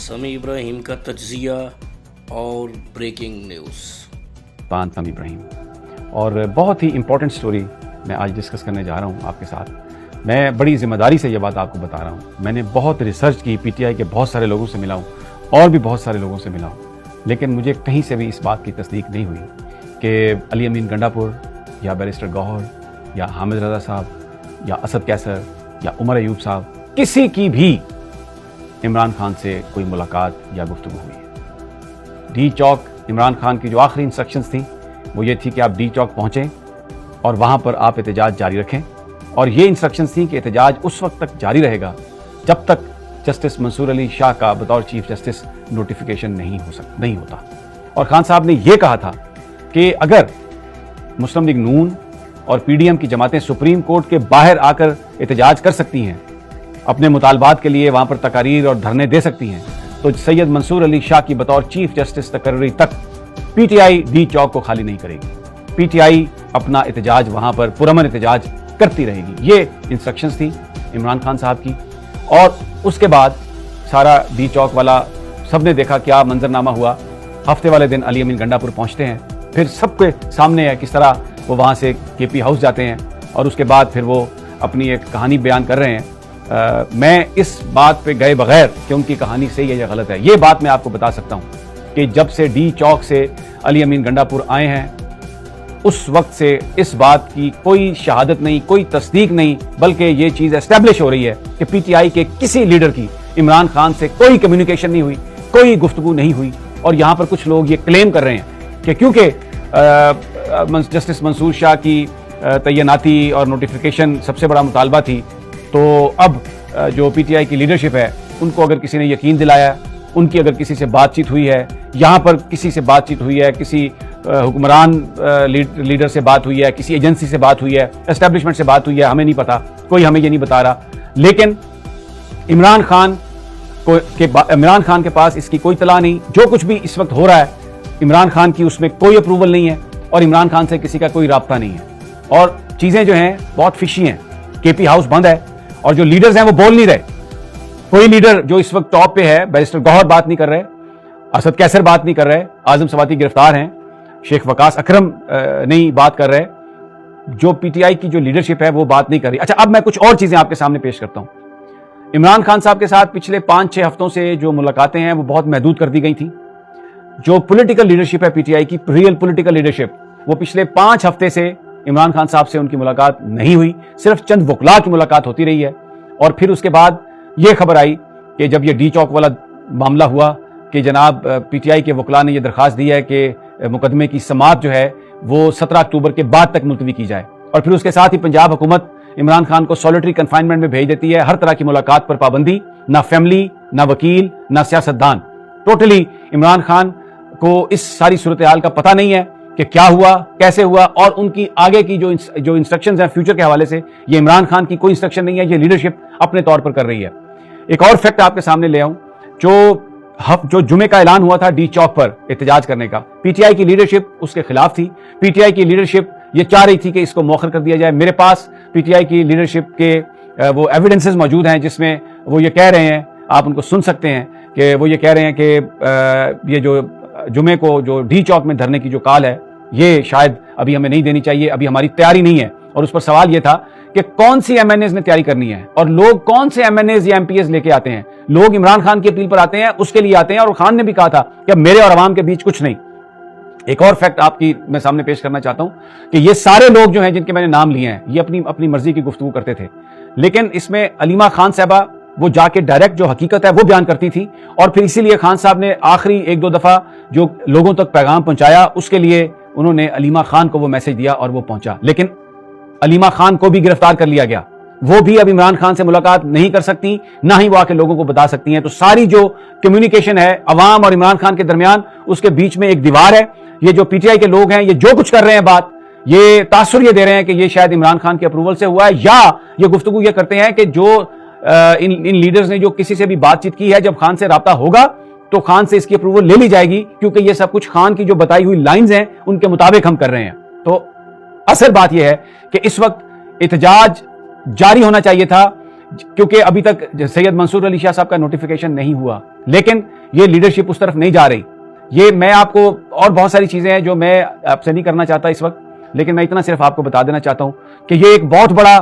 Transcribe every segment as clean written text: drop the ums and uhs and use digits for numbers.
समी इब्राहिम का तज्जिया और ब्रेकिंग न्यूज़। समी इब्राहिम और बहुत ही इम्पोर्टेंट स्टोरी मैं आज डिस्कस करने जा रहा हूँ आपके साथ। मैं बड़ी ज़िम्मेदारी से ये बात आपको बता रहा हूँ। मैंने बहुत रिसर्च की, पीटीआई के बहुत सारे लोगों से मिला हूँ और भी बहुत सारे लोगों से मिला हूँ, लेकिन मुझे कहीं से भी इस बात की तस्दीक नहीं हुई कि अली अमीन गंडापुर या बैरिस्टर गौहर या हामिद रज़ा साहब या असद कैसर या उमर अयूब साहब, किसी की भी इमरान खान से कोई मुलाकात या गुफ्तगू हुई है। डी चौक इमरान खान की जो आखिरी इंस्ट्रक्शंस थी वो ये थी कि आप डी चौक पहुँचें और वहाँ पर आप एहतजाज जारी रखें, और ये इंस्ट्रक्शंस थी कि एहतजाज उस वक्त तक जारी रहेगा जब तक जस्टिस मंसूर अली शाह का बतौर चीफ जस्टिस नोटिफिकेशन नहीं होता। और खान साहब ने यह कहा था कि अगर मुस्लिम लीग नून और पीडीएम की जमातें सुप्रीम कोर्ट के बाहर आकर एहतजाज कर सकती हैं, अपने मुतालबात के लिए वहाँ पर तकारीर और धरने दे सकती हैं, तो सैयद मंसूर अली शाह की बतौर चीफ जस्टिस तकर्री तक पीटीआई डी चौक को खाली नहीं करेगी। पीटीआई अपना एहतजाज वहाँ पर पुरअमन एहतजाज करती रहेगी। ये इंस्ट्रक्शंस थी इमरान खान साहब की। और उसके बाद सारा डी चौक वाला सबने देखा क्या मंजरनामा हुआ। हफ्ते वाले दिन अली अमीन गंडापुर पहुँचते हैं, फिर सबके सामने है किस तरह वो वहाँ से केपी हाउस जाते हैं और उसके बाद फिर वो अपनी एक कहानी बयान कर रहे हैं। मैं इस बात पे गए बगैर कि उनकी कहानी सही है या गलत है, ये बात मैं आपको बता सकता हूँ कि जब से डी चौक से अली अमीन गंडापुर आए हैं उस वक्त से इस बात की कोई शहादत नहीं, कोई तस्दीक नहीं, बल्कि ये चीज़ एस्टेब्लिश हो रही है कि पीटीआई के किसी लीडर की इमरान खान से कोई कम्युनिकेशन नहीं हुई, कोई गुफ्तगू नहीं हुई। और यहाँ पर कुछ लोग ये क्लेम कर रहे हैं कि क्योंकि जस्टिस मंसूर शाह की तैनाती और नोटिफिकेशन सबसे बड़ा मुतालबा थी, तो अब जो पीटीआई की लीडरशिप है उनको अगर किसी ने यकीन दिलाया, उनकी अगर किसी से बातचीत हुई है, यहाँ पर किसी से बातचीत हुई है, किसी हुक्मरान लीडर से बात हुई है, किसी एजेंसी से बात हुई है, एस्टेब्लिशमेंट से बात हुई है, हमें नहीं पता, कोई हमें ये नहीं बता रहा। लेकिन इमरान खान के पास इसकी कोई तला नहीं। जो कुछ भी इस वक्त हो रहा है इमरान खान की उसमें कोई अप्रूवल नहीं है और इमरान खान से किसी का कोई राब्ता नहीं है और चीज़ें जो हैं बहुत फिशी हैं। केपी हाउस बंद है और जो लीडर्स हैं वो बोल नहीं रहे। कोई लीडर जो इस वक्त टॉप पे है, बैरिस्टर गौहर बात नहीं कर रहे, असद कैसर बात नहीं कर रहे, आजम सवाती गिरफ्तार हैं, शेख वकास अकरम नहीं बात कर रहे, जो पीटीआई की जो लीडरशिप है वो बात नहीं कर रही। अच्छा, अब मैं कुछ और चीजें आपके सामने पेश करता हूं। इमरान खान साहब के साथ पिछले 5-6 हफ्तों से जो मुलाकातें हैं वो बहुत महदूद कर दी गई थी। जो पॉलिटिकल लीडरशिप है पीटीआई की, रियल पॉलिटिकल लीडरशिप, वो पिछले 5 हफ्ते से इमरान खान साहब से उनकी मुलाकात नहीं हुई, सिर्फ चंद वकला की मुलाकात होती रही है। और फिर उसके बाद ये खबर आई कि जब ये डी चौक वाला मामला हुआ कि जनाब पीटीआई के वकला ने यह दरख्वास्त दी है कि मुकदमे की समाअत जो है वो 17 अक्टूबर के बाद तक मुलतवी की जाए। और फिर उसके साथ ही पंजाब हुकूमत इमरान खान को सॉलिटरी कन्फाइनमेंट में भेज देती है, हर तरह की मुलाकात पर पाबंदी, ना फैमिली, ना वकील, ना सियासतदान। टोटली इमरान खान को इस सारी सूरत हाल का पता नहीं है कि क्या हुआ, कैसे हुआ, और उनकी आगे की जो इंस्ट्रक्शंस हैं फ्यूचर के हवाले से, ये इमरान खान की कोई इंस्ट्रक्शन नहीं है, ये लीडरशिप अपने तौर पर कर रही है। एक और फैक्ट आपके सामने ले आऊं, जो जुमे का ऐलान हुआ था डी चौक पर एहतजाज करने का, पीटीआई की लीडरशिप उसके खिलाफ थी। पीटीआई की लीडरशिप ये चाह रही थी कि इसको मौखर कर दिया जाए। मेरे पास पीटीआई की लीडरशिप के वो एविडेंसेस मौजूद हैं जिसमें वो ये कह रहे हैं, आप उनको सुन सकते हैं, कि वो ये कह रहे हैं कि ये जो जुमे को जो डी चौक में धरने की जो कॉल है ये शायद अभी हमें नहीं देनी चाहिए, अभी हमारी तैयारी नहीं है। और उस पर सवाल ये था कि कौन सी एमएनएज ने तैयारी करनी है और लोग कौन से एमएनएज या एमपीएस लेके आते हैं। लोग इमरान खान की अपील पर आते हैं, उसके लिए आते हैं, और खान ने भी कहा था कि मेरे और अवाम के बीच कुछ नहीं। एक और फैक्ट आपकी मैं सामने पेश करना चाहता हूं कि ये सारे लोग जो हैं जिनके मैंने नाम लिए हैं, ये अपनी मर्जी की गुफ्तगू करते थे, लेकिन इसमें अलीमा खान साहबा वो जाके डायरेक्ट जो हकीकत है वो बयान करती थी। और फिर इसीलिए खान साहब ने आखिरी 1-2 दफा जो लोगों तक पैगाम पहुंचाया, उसके लिए उन्होंने अलीमा खान को वो मैसेज दिया और वो पहुंचा। लेकिन अलीमा खान को भी गिरफ्तार कर लिया गया, वो भी अब इमरान खान से मुलाकात नहीं कर सकती, ना ही वो आके लोगों को बता सकती हैं। तो सारी जो कम्युनिकेशन है अवाम और इमरान खान के दरमियान, उसके बीच में एक दीवार है। ये जो पीटीआई के लोग हैं ये जो कुछ कर रहे हैं बात, ये तासुर ये दे रहे हैं कि ये शायद इमरान खान के अप्रूवल से हुआ है, या ये गुफ्तगू ये करते हैं कि जो इन लीडर्स ने जो किसी से भी बातचीत की है, जब खान से राब्ता होगा तो खान से इसकी अप्रूवल ले ली जाएगी, क्योंकि ये सब कुछ खान की जो बताई हुई लाइंस हैं उनके मुताबिक हम कर रहे हैं। तो असल बात यह है कि इस वक्त एहतजाज जारी होना चाहिए था, کیونکہ ابھی تک سید منصور علی شاہ صاحب کا نوٹیفیکیشن نہیں ہوا، لیکن یہ لیڈرشپ اس طرف نہیں جا رہی. یہ میں آپ کو اور بہت ساری چیزیں ہیں جو میں آپ سے نہیں کرنا چاہتا اس وقت، لیکن میں اتنا صرف آپ کو بتا دینا چاہتا ہوں کہ یہ ایک بہت بڑا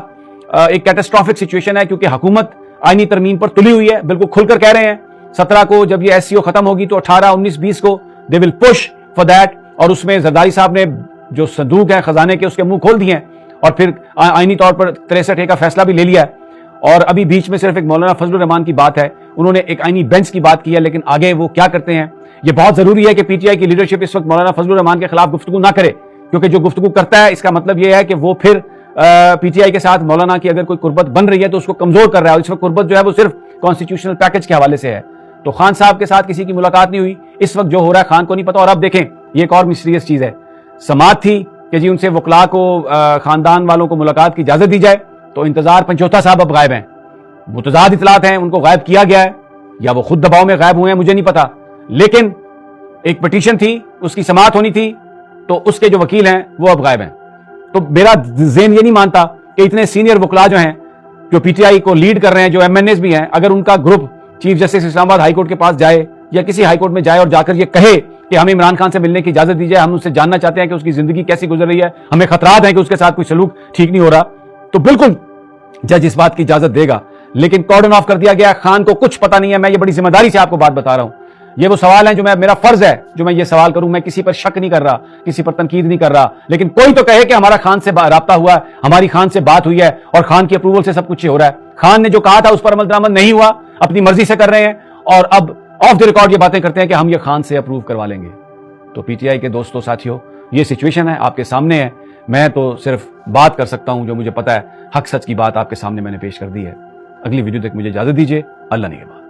ایک کیٹاسٹرافک سچویشن ہے، کیونکہ حکومت آئینی ترمیم پر تلی ہوئی ہے. بالکل کھل کر کہہ رہے ہیں 17 کو جب یہ SCO ختم ہوگی تو 18, 19, 20 کو دے ول پش فار دیٹ. اور اس میں زرداری صاحب نے جو صندوق ہے خزانے کے اس کے منہ کھول دیے ہیں، اور پھر آئینی طور پر 63A کا فیصلہ بھی لے لیا ہے. اور ابھی بیچ میں صرف ایک مولانا فضل الرحمان کی بات ہے، انہوں نے ایک آئینی بینچ کی بات کی ہے، لیکن آگے وہ کیا کرتے ہیں یہ بہت ضروری ہے کہ PTI کی لیڈرشپ اس وقت مولانا فضل الرحمان کے خلاف گفتگو نہ کرے، کیونکہ جو گفتگو کرتا ہے اس کا مطلب یہ ہے کہ وہ پھر PTI کے ساتھ مولانا کی اگر کوئی قربت بن رہی ہے تو اس کو کمزور کر رہا ہے. اور اس وقت قربت جو ہے وہ صرف کانسٹیٹیوشنل پیکج کے حوالے سے ہے. تو خان صاحب کے ساتھ کسی کی ملاقات نہیں ہوئی، اس وقت جو ہو رہا ہے خان کو نہیں پتا. اور اب دیکھیں یہ ایک اور مسٹریس چیز ہے، سماعت تھی کہ جی ان سے وکلاء کو خاندان والوں کو ملاقات کی اجازت دی جائے، تو انتظار پنچوتا صاحب اب غائب ہیں. متضاد اطلاعات ہیں ان کو غائب کیا گیا ہے، یا وہ خود دباؤ میں غائب ہوئے ہیں مجھے نہیں پتا، لیکن ایک پٹیشن تھی اس کی سماعت ہونی تھی، تو اس کے جو وکیل ہیں وہ اب غائب ہیں. تو میرا ذہن یہ نہیں مانتا کہ اتنے سینئر وکلاء جو ہیں جو PTI کو لیڈ کر رہے ہیں، جو MNAs بھی ہیں، اگر ان کا گروپ چیف جسٹس اسلام آباد ہائی کورٹ کے پاس جائے یا کسی ہائی کورٹ میں جائے اور جا کر یہ کہے کہ ہمیں عمران خان سے ملنے کی اجازت دی جائے، ہم اس سے جاننا چاہتے ہیں کہ اس کی زندگی کیسی گزر رہی ہے، ہمیں خطرات ہیں کہ اس کے ساتھ کوئی سلوک ٹھیک نہیں ہو رہا، تو بالکل جج اس بات کی اجازت دے گا. لیکن کارڈن آف کر دیا گیا، خان کو کچھ پتہ نہیں ہے. میں یہ بڑی ذمہ داری سے آپ کو بات بتا رہا ہوں. یہ وہ سوال ہیں جو میرا فرض ہے جو میں یہ سوال کروں. میں کسی پر شک نہیں کر رہا، کسی پر تنقید نہیں کر رہا، لیکن کوئی تو کہے کہ ہمارا خان سے رابطہ ہوا ہے، ہماری خان سے بات ہوئی ہے اور خان کی اپروول سے سب کچھ ہو رہا ہے. خان نے جو کہا تھا اس پر عمل درآمد نہیں ہوا، اپنی مرضی سے کر رہے ہیں، اور اب آف دی ریکارڈ یہ باتیں کرتے ہیں کہ ہم یہ خان سے اپروو کروا لیں گے. تو PTI کے دوستوں ساتھیوں، یہ سچویشن ہے، آپ کے سامنے ہے. میں تو صرف بات کر سکتا ہوں جو مجھے پتا ہے، حق سچ کی بات آپ کے سامنے میں نے پیش کر دی ہے. اگلی ویڈیو تک مجھے اجازت دیجیے. اللہ نگہبان.